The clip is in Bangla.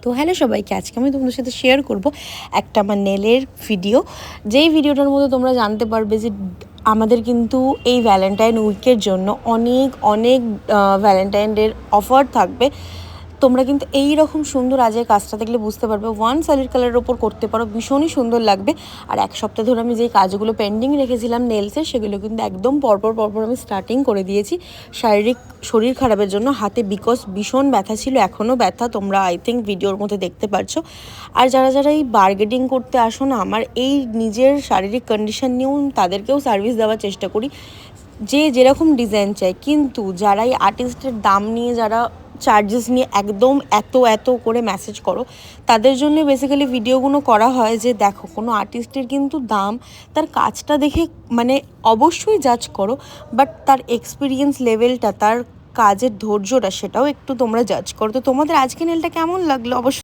তো হ্যালো সবাইকে, আজকে আমি তোমাদের সাথে শেয়ার করব একটা আমার নেলের ভিডিও। যেই ভিডিওটার মধ্যে তোমরা জানতে পারবে যে আমাদের কিন্তু এই ভ্যালেন্টাইন উইকের জন্য অনেক অনেক ভ্যালেন্টাইন ডের অফার থাকবে। তোমরা কিন্তু এই রকম সুন্দর আজের কাজটা দেখলে বুঝতে পারবে, ওয়ান সলিড কালারের ওপর করতে পারো, ভীষণই সুন্দর লাগবে। আর এক সপ্তাহ ধরে আমি যেই কাজগুলো পেন্ডিং রেখেছিলাম নেলসের, সেগুলো কিন্তু একদম পরপর আমি স্টার্টিং করে দিয়েছি। শরীর খারাপের জন্য হাতে বিকজ ভীষণ ব্যথা ছিল, এখনও ব্যথা, তোমরা আই থিঙ্ক ভিডিওর মধ্যে দেখতে পারছো। আর যারা যারা এই বার্গেনিং করতে আসো না, আমার এই নিজের শারীরিক কন্ডিশন নিয়েও তাদেরকেও সার্ভিস দেওয়ার চেষ্টা করি, যে যেরকম ডিজাইন চাই। কিন্তু যারা এই আর্টিস্টের দাম নিয়ে, যারা চার্জেস নিয়ে একদম এত এত করে মেসেজ করো, তাদের জন্য বেসিক্যালি ভিডিওগুলো করা হয়। যে দেখো, কোনো আর্টিস্টের কিন্তু দাম তার কাজটা দেখে মানে অবশ্যই জাজ করো, বাট তার এক্সপিরিয়েন্স লেভেলটা, তার কাজের ধৈর্যটা, সেটাও একটু তোমরা জাজ করো। তো তোমাদের আজকে নেলটা কেমন লাগলো অবশ্যই